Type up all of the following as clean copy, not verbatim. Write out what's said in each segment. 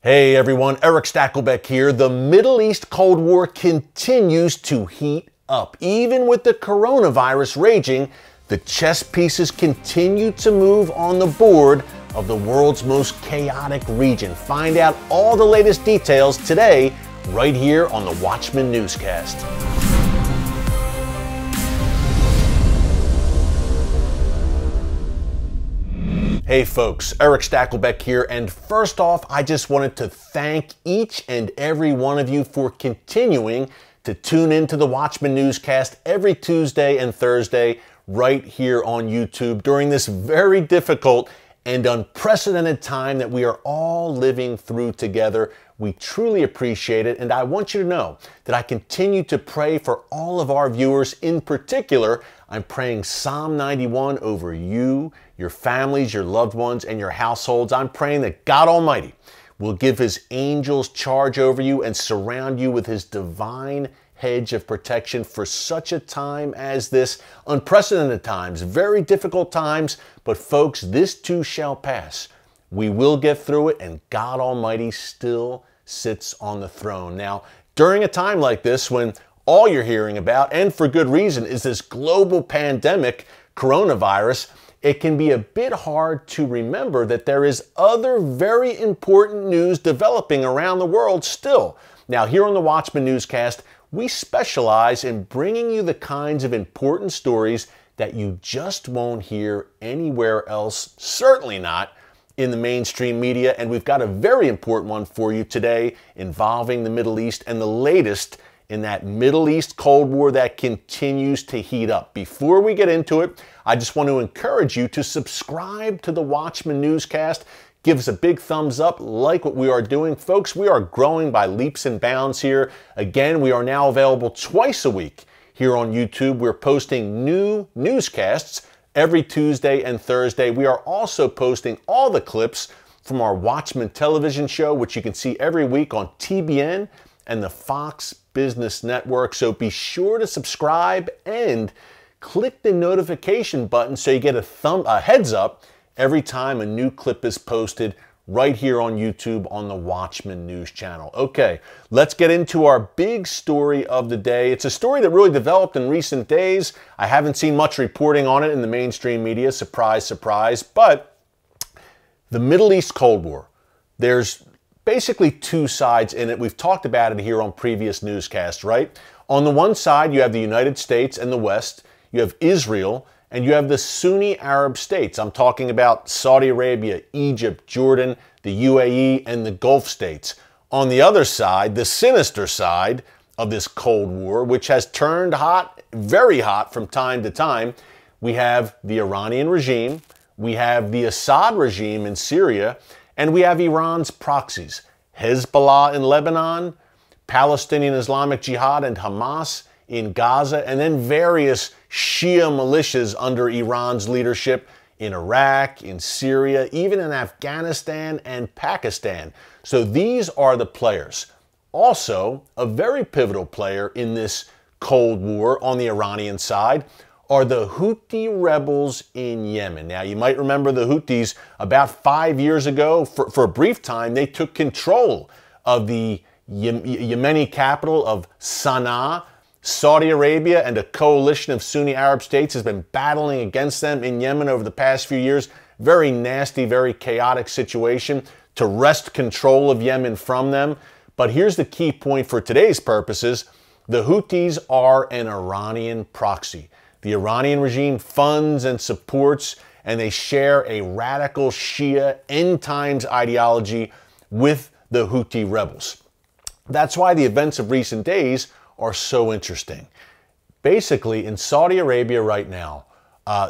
Hey everyone, Erick Stakelbeck here. The Middle East Cold War continues to heat up. Even with the coronavirus raging, the chess pieces continue to move on the board of the world's most chaotic region. Find out all the latest details today, right here on the Watchman Newscast. Hey folks, Erick Stakelbeck here, and first off, I just wanted to thank each and every one of you for continuing to tune into the Watchman Newscast every Tuesday and Thursday right here on YouTube during this very difficult and unprecedented time that we are all living through together. We truly appreciate it, and I want you to know that I continue to pray for all of our viewers. In particular, I'm praying Psalm 91 over you, your families, your loved ones, and your households. I'm praying that God Almighty will give His angels charge over you and surround you with His divine hedge of protection for such a time as this. Unprecedented times, very difficult times, but folks, this too shall pass. We will get through it, and God Almighty still sits on the throne. Now, during a time like this, when all you're hearing about, and for good reason, is this global pandemic, coronavirus, it can be a bit hard to remember that there is other very important news developing around the world still. Now, here on the Watchman Newscast, we specialize in bringing you the kinds of important stories that you just won't hear anywhere else, certainly not in the mainstream media, and we've got a very important one for you today involving the Middle East and the latest in that Middle East Cold War that continues to heat up. Before we get into it, I just want to encourage you to subscribe to the Watchman Newscast. Give us a big thumbs up, like what we are doing. Folks, we are growing by leaps and bounds here. Again, we are now available twice a week here on YouTube. We're posting new newscasts every Tuesday and Thursday. We are also posting all the clips from our Watchman television show, which you can see every week on TBN and the Fox Business Network. So be sure to subscribe and click the notification button so you get a heads up every time a new clip is posted right here on YouTube on the Watchman News Channel. Okay, let's get into our big story of the day. It's a story that really developed in recent days. I haven't seen much reporting on it in the mainstream media, surprise, surprise, but the Middle East Cold War. There's basically two sides in it. We've talked about it here on previous newscasts, right? On the one side, you have the United States and the West. You have Israel, and you have the Sunni Arab states. I'm talking about Saudi Arabia, Egypt, Jordan, the UAE, and the Gulf states. On the other side, the sinister side of this Cold War, which has turned hot, very hot from time to time, we have the Iranian regime, we have the Assad regime in Syria, and we have Iran's proxies, Hezbollah in Lebanon, Palestinian Islamic Jihad and Hamas in Gaza, and then various Shia militias under Iran's leadership in Iraq, in Syria, even in Afghanistan and Pakistan. So these are the players. Also, a very pivotal player in this Cold War on the Iranian side are the Houthi rebels in Yemen. Now, you might remember the Houthis about 5 years ago. For a brief time, they took control of the Yemeni capital of Sana'a. Saudi Arabia and a coalition of Sunni Arab states has been battling against them in Yemen over the past few years. Very nasty, very chaotic situation to wrest control of Yemen from them. But here's the key point for today's purposes. The Houthis are an Iranian proxy. The Iranian regime funds and supports, and they share a radical Shia end times ideology with the Houthi rebels. That's why the events of recent days are so interesting. Basically, in Saudi Arabia right now,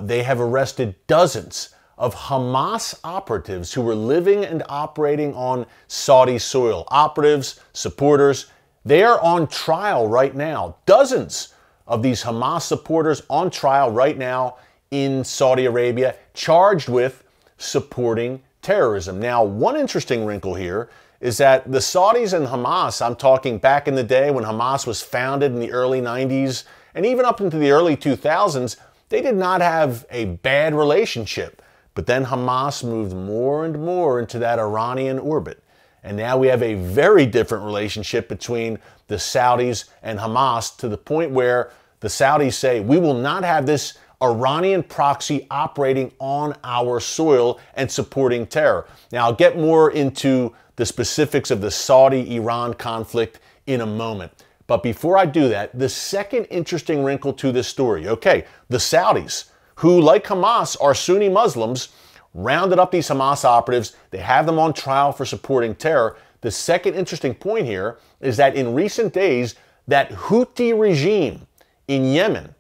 they have arrested dozens of Hamas operatives who were living and operating on Saudi soil. Operatives, supporters, they are on trial right now. Dozens of these Hamas supporters on trial right now in Saudi Arabia, charged with supporting terrorism. Now, one interesting wrinkle here is that the Saudis and Hamas, I'm talking back in the day when Hamas was founded in the early 90s and even up into the early 2000s, they did not have a bad relationship. But then Hamas moved more and more into that Iranian orbit. And now we have a very different relationship between the Saudis and Hamas, to the point where the Saudis say, we will not have this Iranian proxy operating on our soil and supporting terror. Now, I'll get more into the specifics of the Saudi-Iran conflict in a moment. But before I do that, the second interesting wrinkle to this story. Okay, the Saudis, who, like Hamas, are Sunni Muslims, rounded up these Hamas operatives. They have them on trial for supporting terror. The second interesting point here is that in recent days, that Houthi regime in Yemen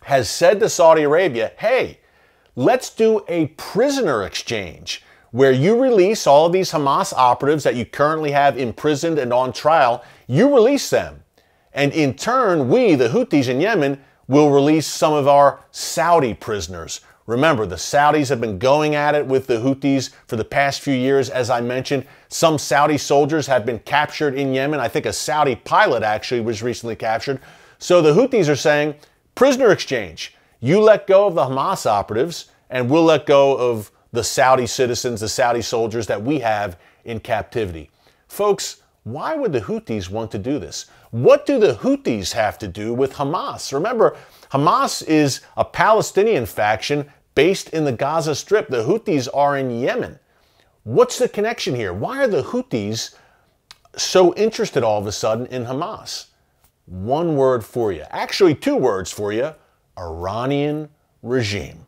has said to Saudi Arabia, hey, let's do a prisoner exchange where you release all of these Hamas operatives that you currently have imprisoned and on trial. You release them. And in turn, we, the Houthis in Yemen, will release some of our Saudi prisoners. Remember, the Saudis have been going at it with the Houthis for the past few years. As I mentioned, some Saudi soldiers have been captured in Yemen. I think a Saudi pilot actually was recently captured. So the Houthis are saying, prisoner exchange. You let go of the Hamas operatives, and we'll let go of the Saudi citizens, the Saudi soldiers that we have in captivity. Folks, why would the Houthis want to do this? What do the Houthis have to do with Hamas? Remember, Hamas is a Palestinian faction based in the Gaza Strip. The Houthis are in Yemen. What's the connection here? Why are the Houthis so interested all of a sudden in Hamas? One word for you. Actually, two words for you. Iranian regime.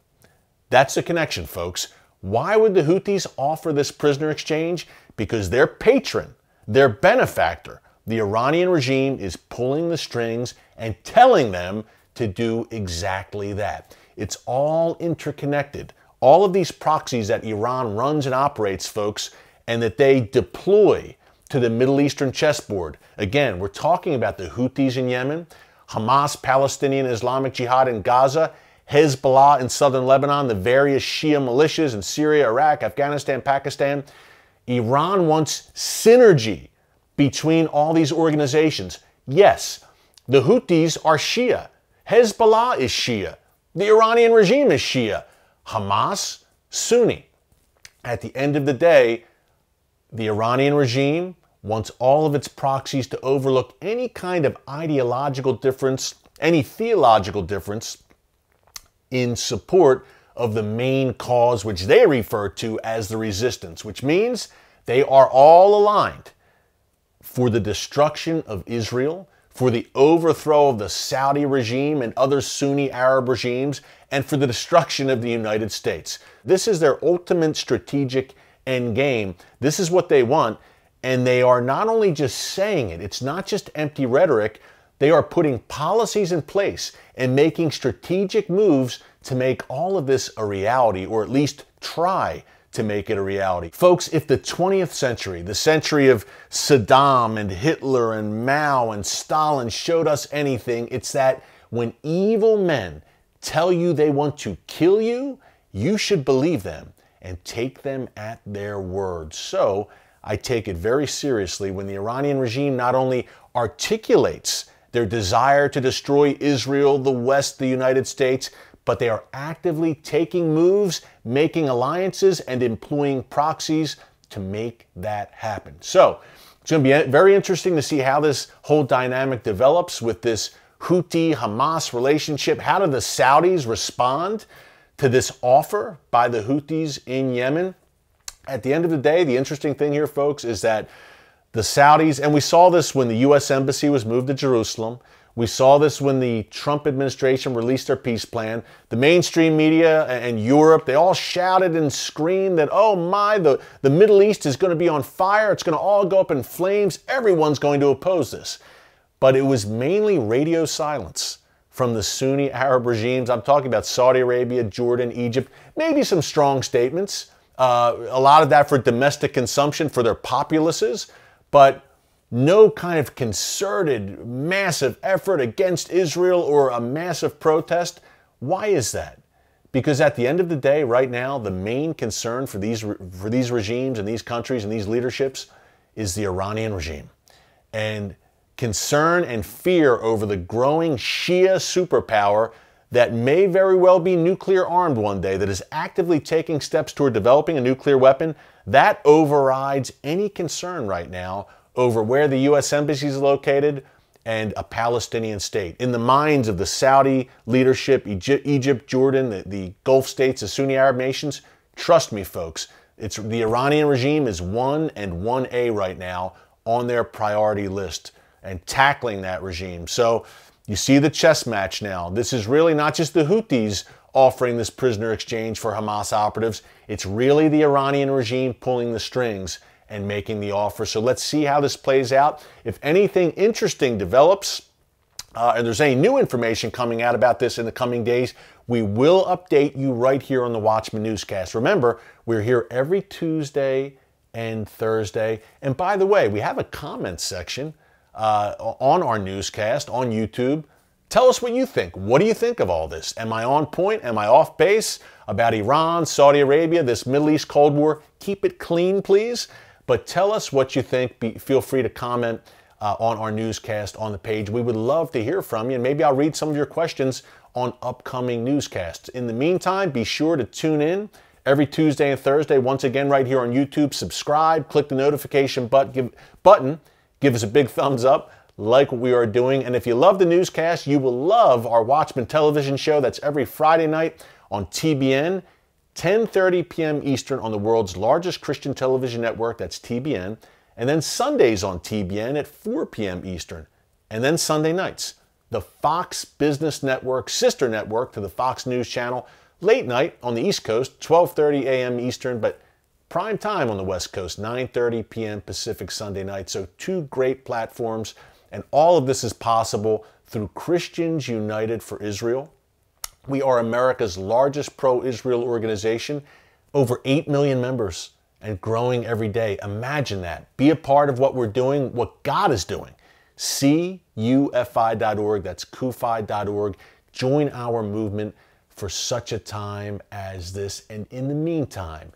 That's the connection, folks. Why would the Houthis offer this prisoner exchange? Because their patron, their benefactor, the Iranian regime, is pulling the strings and telling them to do exactly that. It's all interconnected. All of these proxies that Iran runs and operates, folks, and that they deploy to the Middle Eastern chessboard. Again, we're talking about the Houthis in Yemen, Hamas, Palestinian Islamic Jihad in Gaza, Hezbollah in southern Lebanon, the various Shia militias in Syria, Iraq, Afghanistan, Pakistan. Iran wants synergy between all these organizations. Yes, the Houthis are Shia. Hezbollah is Shia. The Iranian regime is Shia. Hamas, Sunni. At the end of the day, the Iranian regime wants all of its proxies to overlook any kind of ideological difference, any theological difference in support of the main cause, which they refer to as the resistance, which means they are all aligned for the destruction of Israel, for the overthrow of the Saudi regime and other Sunni Arab regimes, and for the destruction of the United States. This is their ultimate strategic end game. This is what they want, and they are not only just saying it, it's not just empty rhetoric, they are putting policies in place and making strategic moves to make all of this a reality, or at least try to make it a reality. Folks, if the 20th century, the century of Saddam and Hitler and Mao and Stalin showed us anything, it's that when evil men tell you they want to kill you, you should believe them and take them at their word. So I take it very seriously when the Iranian regime not only articulates their desire to destroy Israel, the West, the United States, but they are actively taking moves, making alliances, and employing proxies to make that happen. So it's going to be very interesting to see how this whole dynamic develops with this Houthi-Hamas relationship. How do the Saudis respond to this offer by the Houthis in Yemen? At the end of the day, the interesting thing here, folks, is that the Saudis, and we saw this when the U.S. Embassy was moved to Jerusalem, we saw this when the Trump administration released their peace plan. The mainstream media and Europe, they all shouted and screamed that, oh my, the Middle East is going to be on fire. It's going to all go up in flames. Everyone's going to oppose this. But it was mainly radio silence from the Sunni Arab regimes. I'm talking about Saudi Arabia, Jordan, Egypt, maybe some strong statements. A lot of that for domestic consumption for their populaces, but no kind of concerted, massive effort against Israel or a massive protest. Why is that? Because at the end of the day, right now, the main concern for these regimes and these countries and these leaderships is the Iranian regime. And concern and fear over the growing Shia superpower that may very well be nuclear armed one day, that is actively taking steps toward developing a nuclear weapon, that overrides any concern right now over where the U.S. Embassy is located and a Palestinian state. In the minds of the Saudi leadership, Egypt, Jordan, the Gulf states, the Sunni Arab nations, trust me, folks, the Iranian regime is 1 and 1A right now on their priority list and tackling that regime. So you see the chess match now. This is really not just the Houthis offering this prisoner exchange for Hamas operatives. It's really the Iranian regime pulling the strings and making the offer. So let's see how this plays out. If anything interesting develops, and there's any new information coming out about this in the coming days, we will update you right here on the Watchman Newscast. Remember, we're here every Tuesday and Thursday. And by the way, we have a comment section on our newscast on YouTube. Tell us what you think. What do you think of all this? Am I on point? Am I off base about Iran, Saudi Arabia, this Middle East Cold War? Keep it clean, please. But tell us what you think. Feel free to comment on our newscast on the page. We would love to hear from you, and maybe I'll read some of your questions on upcoming newscasts. In the meantime, be sure to tune in every Tuesday and Thursday, once again right here on YouTube. Subscribe, click the notification button, give us a big thumbs up, like what we are doing. And if you love the newscast, you will love our Watchman television show. That's every Friday night on TBN, 10:30 p.m. Eastern on the world's largest Christian television network, that's TBN. And then Sundays on TBN at 4 p.m. Eastern. And then Sunday nights, the Fox Business Network, sister network to the Fox News Channel, late night on the East Coast, 12:30 a.m. Eastern, but prime time on the West Coast, 9:30 p.m. Pacific Sunday night. So 2 great platforms, and all of this is possible through Christians United for Israel. We are America's largest pro-Israel organization, over 8 million members and growing every day. Imagine that. Be a part of what we're doing, what God is doing. CUFI.org, that's CUFI.org. Join our movement for such a time as this. And in the meantime,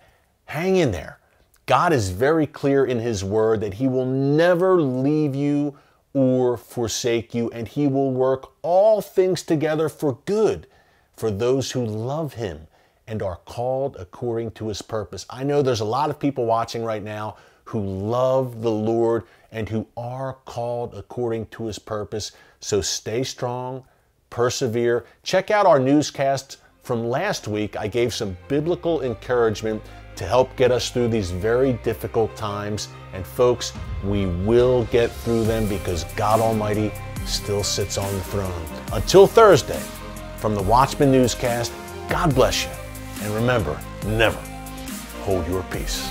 hang in there. God is very clear in His Word that He will never leave you or forsake you, and He will work all things together for good for those who love Him and are called according to His purpose. I know there's a lot of people watching right now who love the Lord and who are called according to His purpose. So stay strong, persevere. Check out our newscast from last week. I gave some biblical encouragement to help get us through these very difficult times. And folks, we will get through them because God Almighty still sits on the throne. Until Thursday, from the Watchman Newscast, God bless you. And remember, never hold your peace.